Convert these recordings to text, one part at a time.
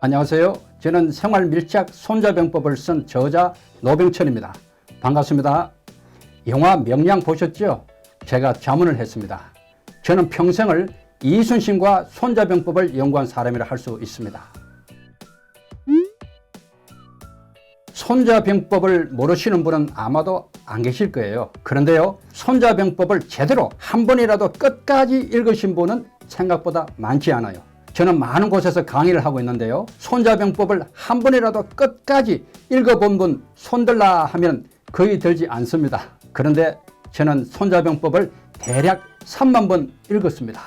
안녕하세요. 저는 생활밀착 손자병법을 쓴 저자 노병철입니다. 반갑습니다. 영화 명량 보셨죠? 제가 자문을 했습니다. 저는 평생을 이순신과 손자병법을 연구한 사람이라 할 수 있습니다. 손자병법을 모르시는 분은 아마도 안 계실 거예요. 그런데요, 손자병법을 제대로 한 번이라도 끝까지 읽으신 분은 생각보다 많지 않아요. 저는 많은 곳에서 강의를 하고 있는데요, 손자병법을 한 번이라도 끝까지 읽어본 분 손들라 하면 거의 들지 않습니다. 그런데 저는 손자병법을 대략 3만 번 읽었습니다.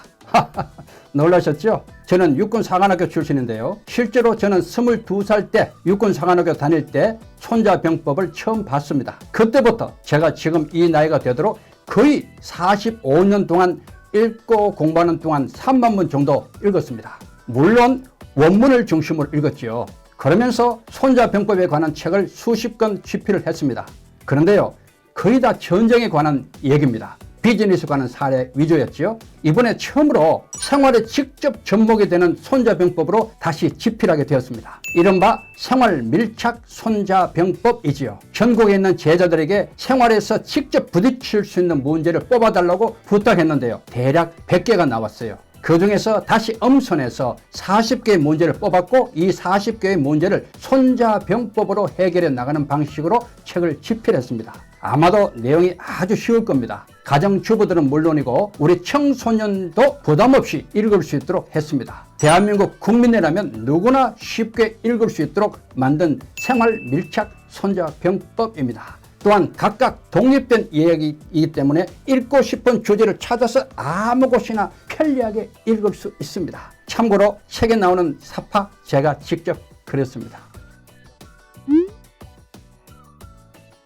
놀라셨죠? 저는 육군사관학교 출신인데요, 실제로 저는 22살 때 육군사관학교 다닐 때 손자병법을 처음 봤습니다. 그때부터 제가 지금 이 나이가 되도록 거의 45년 동안 읽고 공부하는 동안 3만 번 정도 읽었습니다. 물론 원문을 중심으로 읽었죠. 그러면서 손자병법에 관한 책을 수십 권 집필을 했습니다. 그런데요, 거의 다 전쟁에 관한 얘기입니다. 비즈니스에 관한 사례 위주였죠. 이번에 처음으로 생활에 직접 접목이 되는 손자병법으로 다시 집필하게 되었습니다. 이른바 생활밀착 손자병법이지요. 전국에 있는 제자들에게 생활에서 직접 부딪힐 수 있는 문제를 뽑아달라고 부탁했는데요, 대략 100개가 나왔어요. 그 중에서 다시 엄선해서 40개의 문제를 뽑았고, 이 40개의 문제를 손자병법으로 해결해 나가는 방식으로 책을 집필했습니다. 아마도 내용이 아주 쉬울 겁니다. 가정주부들은 물론이고 우리 청소년도 부담없이 읽을 수 있도록 했습니다. 대한민국 국민이라면 누구나 쉽게 읽을 수 있도록 만든 생활밀착 손자병법입니다. 또한 각각 독립된 이야기이기 때문에 읽고 싶은 주제를 찾아서 아무 곳이나 편리하게 읽을 수 있습니다. 참고로 책에 나오는 사파 제가 직접 그렸습니다.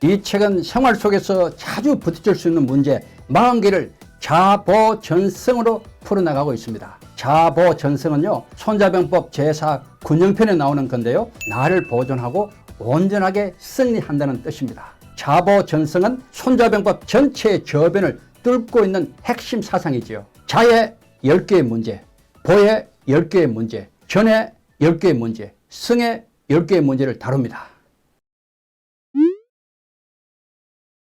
이 책은 생활 속에서 자주 부딪힐 수 있는 문제 40개를 자보전승으로 풀어나가고 있습니다. 자보전승은요, 손자병법 제4 군영편에 나오는 건데요, 나를 보존하고 온전하게 승리한다는 뜻입니다. 자보전승은 손자병법 전체의 저변을 뚫고 있는 핵심 사상이지요. 자의 10개의 문제, 보의 10개의 문제, 전의 10개의 문제, 승의 10개의 문제를 다룹니다.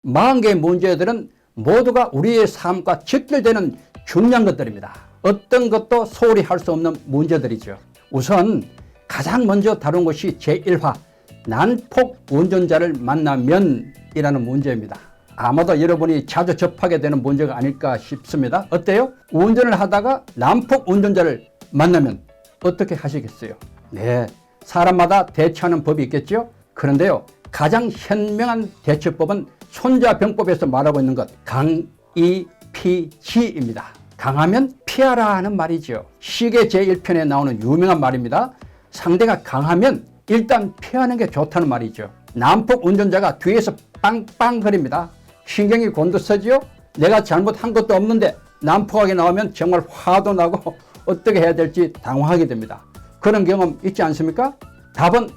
40개의 문제들은 모두가 우리의 삶과 직결되는 중요한 것들입니다. 어떤 것도 소홀히 할 수 없는 문제들이죠. 우선 가장 먼저 다룬 것이 제1화 난폭 운전자를 만나면 이라는 문제입니다. 아마도 여러분이 자주 접하게 되는 문제가 아닐까 싶습니다. 어때요? 운전을 하다가 난폭 운전자를 만나면 어떻게 하시겠어요? 네, 사람마다 대처하는 법이 있겠죠? 그런데요, 가장 현명한 대처법은 손자병법에서 말하고 있는 것, 강이피지입니다. 강하면 피하라 하는 말이죠. 시계 제1편에 나오는 유명한 말입니다. 상대가 강하면 일단 피하는 게 좋다는 말이죠. 난폭 운전자가 뒤에서 빵빵거립니다. 신경이 곤두서지요? 내가 잘못한 것도 없는데 난폭하게 나오면 정말 화도 나고 어떻게 해야 될지 당황하게 됩니다. 그런 경험 있지 않습니까? 답은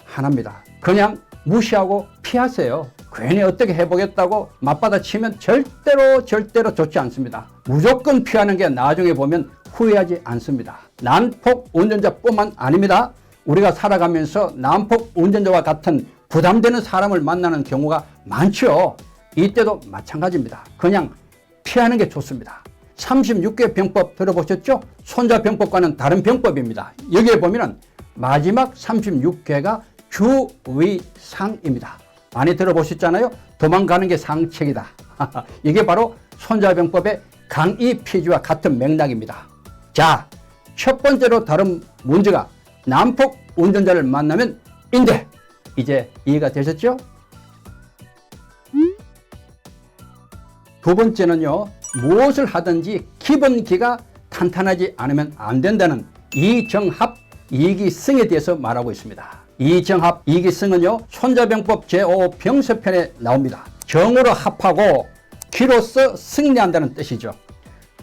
하나입니다. 그냥 무시하고 피하세요. 괜히 어떻게 해보겠다고 맞받아치면 절대로 좋지 않습니다. 무조건 피하는 게 나중에 보면 후회하지 않습니다. 난폭 운전자뿐만 아닙니다. 우리가 살아가면서 난폭 운전자와 같은 부담되는 사람을 만나는 경우가 많죠. 이때도 마찬가지입니다. 그냥 피하는 게 좋습니다. 36개 병법 들어보셨죠? 손자병법과는 다른 병법입니다. 여기에 보면 마지막 36개가 주의사항입니다. 많이 들어보셨잖아요. 도망가는 게 상책이다. 이게 바로 손자병법의 강이피지와 같은 맥락입니다. 자, 첫 번째로 다룬 문제가 난폭 운전자를 만나면 인데, 이제 이해가 되셨죠? 두 번째는요, 무엇을 하든지 기본기가 탄탄하지 않으면 안 된다는 이정합 이기승에 대해서 말하고 있습니다. 이정합 이기승은요, 손자병법 제5 병서편에 나옵니다. 정으로 합하고 기로서 승리한다는 뜻이죠.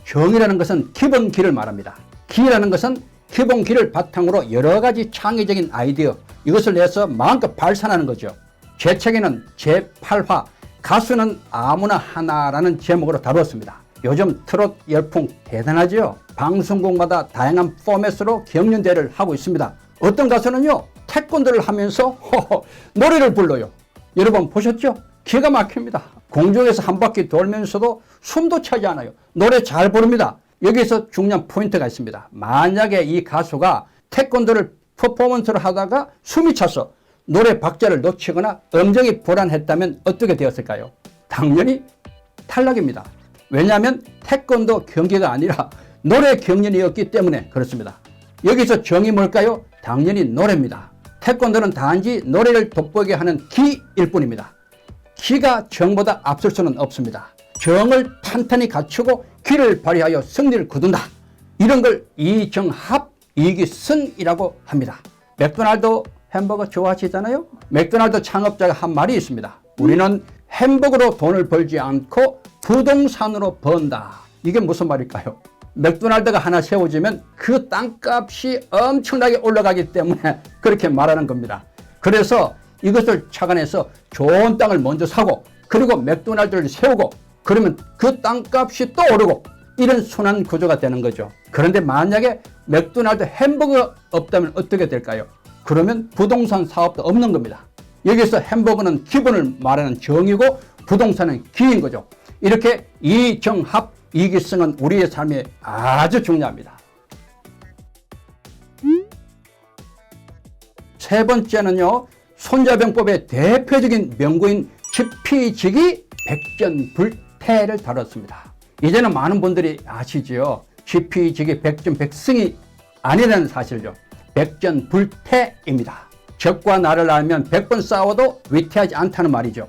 정이라는 것은 기본기를 말합니다. 기라는 것은 기본기를 바탕으로 여러 가지 창의적인 아이디어, 이것을 내서 마음껏 발산하는 거죠. 제 책에는 제8화 가수는 아무나 하나라는 제목으로 다루었습니다. 요즘 트롯 열풍 대단하죠. 방송국마다 다양한 포맷으로 경연대회를 하고 있습니다. 어떤 가수는요, 태권도를 하면서 노래를 불러요. 여러분 보셨죠? 기가 막힙니다. 공중에서 한 바퀴 돌면서도 숨도 차지 않아요. 노래 잘 부릅니다. 여기서 중요한 포인트가 있습니다. 만약에 이 가수가 태권도를 퍼포먼스를 하다가 숨이 차서 노래 박자를 놓치거나 음정이 불안했다면 어떻게 되었을까요? 당연히 탈락입니다. 왜냐하면 태권도 경기가 아니라 노래 경연이었기 때문에 그렇습니다. 여기서 정이 뭘까요? 당연히 노래입니다. 태권도는 단지 노래를 돋보이게 하는 기일 뿐입니다. 기가 정보다 앞설 수는 없습니다. 정을 탄탄히 갖추고 기를 발휘하여 승리를 거둔다. 이런 걸 이정합, 이기승이라고 합니다. 맥도날드 햄버거 좋아하시잖아요? 맥도날드 창업자가 한 말이 있습니다. 우리는 햄버거로 돈을 벌지 않고 부동산으로 번다. 이게 무슨 말일까요? 맥도날드가 하나 세워지면 그 땅값이 엄청나게 올라가기 때문에 그렇게 말하는 겁니다. 그래서 이것을 착안해서 좋은 땅을 먼저 사고 그리고 맥도날드를 세우고 그러면 그 땅값이 또 오르고 이런 순환 구조가 되는 거죠. 그런데 만약에 맥도날드 햄버거 없다면 어떻게 될까요? 그러면 부동산 사업도 없는 겁니다. 여기서 햄버거는 기본을 말하는 정이고 부동산은 기인 거죠. 이렇게 이정합, 이기승은 우리의 삶에 아주 중요합니다. 세 번째는요, 손자병법의 대표적인 명구인 지피지기 백전불태를 다뤘습니다. 이제는 많은 분들이 아시죠? 지피지기 백전백승이 아니라는 사실이죠. 백전불태입니다. 적과 나를 알면 100번 싸워도 위태하지 않다는 말이죠.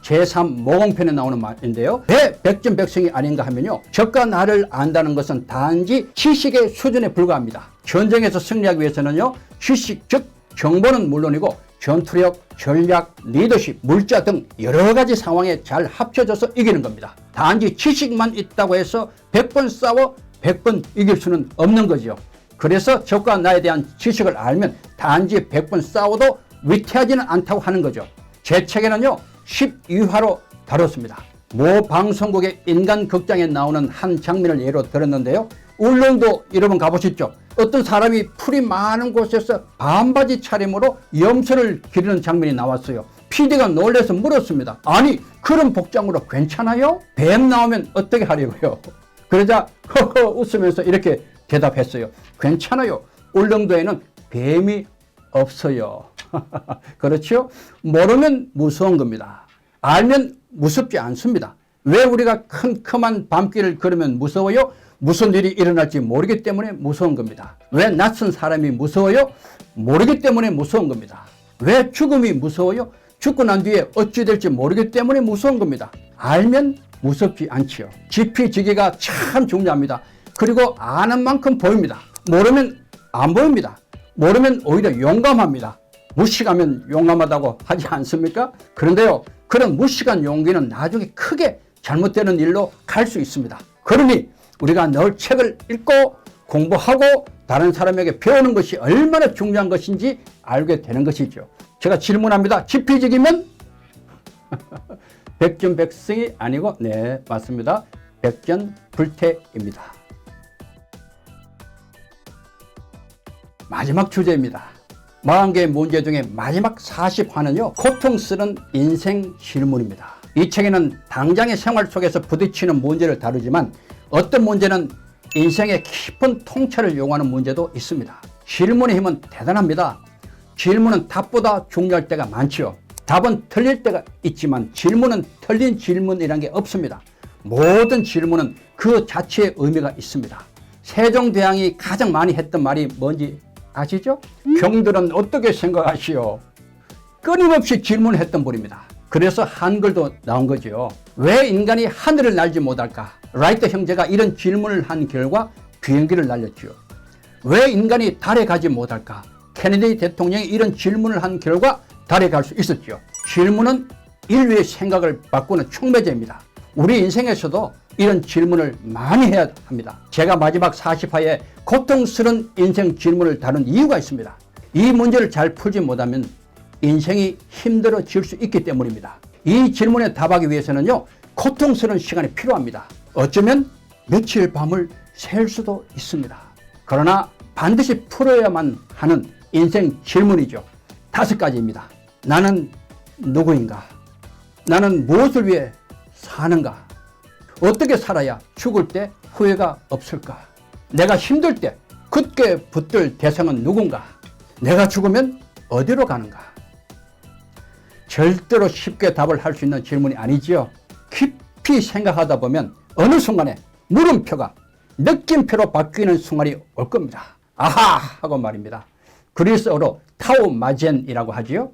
제3모공편에 나오는 말인데요. 왜 백전백승이 아닌가 하면요, 적과 나를 안다는 것은 단지 지식의 수준에 불과합니다. 전쟁에서 승리하기 위해서는요, 지식 즉 정보는 물론이고 전투력, 전략, 리더십, 물자 등 여러 가지 상황에 잘 합쳐져서 이기는 겁니다. 단지 지식만 있다고 해서 100번 싸워 100번 이길 수는 없는 거죠. 그래서 적과 나에 대한 지식을 알면 단지 100번 싸워도 위태하지는 않다고 하는 거죠. 제 책에는요, 12화로 다뤘습니다. 모 방송국의 인간극장에 나오는 한 장면을 예로 들었는데요. 울릉도 여러분 가보셨죠? 어떤 사람이 풀이 많은 곳에서 반바지 차림으로 염소를 기르는 장면이 나왔어요. PD가 놀라서 물었습니다. 아니, 그런 복장으로 괜찮아요? 뱀 나오면 어떻게 하려고요? 그러자 허허 웃으면서 이렇게 대답했어요. 괜찮아요. 울릉도에는 뱀이 없어요. 그렇죠? 모르면 무서운 겁니다. 알면 무섭지 않습니다. 왜 우리가 컴컴한 밤길을 걸으면 무서워요? 무슨 일이 일어날지 모르기 때문에 무서운 겁니다. 왜 낯선 사람이 무서워요? 모르기 때문에 무서운 겁니다. 왜 죽음이 무서워요? 죽고 난 뒤에 어찌 될지 모르기 때문에 무서운 겁니다. 알면 무섭지 않지요. 지피지기가 참 중요합니다. 그리고 아는 만큼 보입니다. 모르면 안 보입니다. 모르면 오히려 용감합니다. 무식하면 용감하다고 하지 않습니까? 그런데요, 그런 무식한 용기는 나중에 크게 잘못되는 일로 갈 수 있습니다. 그러니 우리가 늘 책을 읽고 공부하고 다른 사람에게 배우는 것이 얼마나 중요한 것인지 알게 되는 것이죠. 제가 질문합니다. 지피지기면? 백전백승이 아니고 네, 맞습니다. 백전불태입니다. 마지막 주제입니다. 40개의 문제 중에 마지막 40화는요, 고통스러운 인생 질문입니다. 이 책에는 당장의 생활 속에서 부딪히는 문제를 다루지만 어떤 문제는 인생의 깊은 통찰을 요구하는 문제도 있습니다. 질문의 힘은 대단합니다. 질문은 답보다 중요할 때가 많지요. 답은 틀릴 때가 있지만 질문은 틀린 질문이라는 게 없습니다. 모든 질문은 그 자체의 의미가 있습니다. 세종대왕이 가장 많이 했던 말이 뭔지 아시죠? 경들은 어떻게 생각하시오? 끊임없이 질문을 했던 분입니다. 그래서 한글도 나온 거죠. 왜 인간이 하늘을 날지 못할까? 라이트 형제가 이런 질문을 한 결과 비행기를 날렸죠. 왜 인간이 달에 가지 못할까? 케네디 대통령이 이런 질문을 한 결과 달에 갈 수 있었죠. 질문은 인류의 생각을 바꾸는 촉매제입니다. 우리 인생에서도 이런 질문을 많이 해야 합니다. 제가 마지막 40화에 고통스러운 인생 질문을 다룬 이유가 있습니다. 이 문제를 잘 풀지 못하면 인생이 힘들어질 수 있기 때문입니다. 이 질문에 답하기 위해서는요, 고통스러운 시간이 필요합니다. 어쩌면 며칠 밤을 샐 수도 있습니다. 그러나 반드시 풀어야만 하는 인생 질문이죠. 5가지입니다. 나는 누구인가? 나는 무엇을 위해 사는가? 어떻게 살아야 죽을 때 후회가 없을까? 내가 힘들 때 굳게 붙들 대상은 누군가? 내가 죽으면 어디로 가는가? 절대로 쉽게 답을 할 수 있는 질문이 아니지요. 깊이 생각하다 보면 어느 순간에 물음표가 느낌표로 바뀌는 순간이 올 겁니다. 아하! 하고 말입니다. 그리스어로 타우마젠이라고 하지요.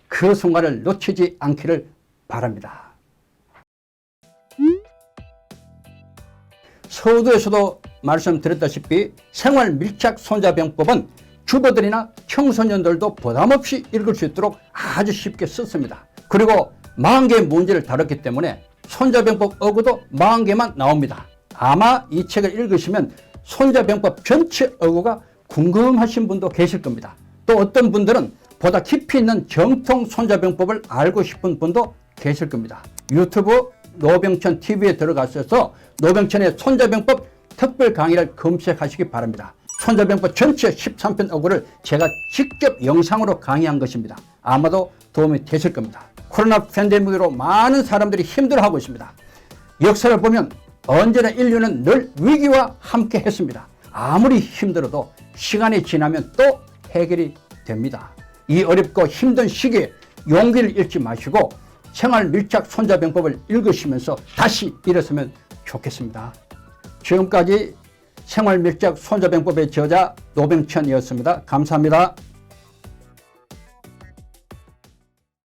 그 순간을 놓치지 않기를 바랍니다. 서두에서도 말씀드렸다시피 생활 밀착 손자병법은 주부들이나 청소년들도 부담없이 읽을 수 있도록 아주 쉽게 썼습니다. 그리고 40개의 문제를 다뤘기 때문에 손자병법 어구도 40개만 나옵니다. 아마 이 책을 읽으시면 손자병법 전체 어구가 궁금하신 분도 계실 겁니다. 또 어떤 분들은 보다 깊이 있는 정통 손자병법을 알고 싶은 분도 계실 겁니다. 유튜브 노병천 TV에 들어가셔서 노병천의 손자병법 특별 강의를 검색하시기 바랍니다. 손자병법 전체 13편 어구를 제가 직접 영상으로 강의한 것입니다. 아마도 도움이 되실 겁니다. 코로나 팬데믹으로 많은 사람들이 힘들어하고 있습니다. 역사를 보면 언제나 인류는 늘 위기와 함께 했습니다. 아무리 힘들어도 시간이 지나면 또 해결이 됩니다. 이 어렵고 힘든 시기에 용기를 잃지 마시고 생활 밀착 손자병법을 읽으시면서 다시 일어서면 좋겠습니다. 지금까지 생활 밀착 손자병법의 저자 노병천이었습니다. 감사합니다.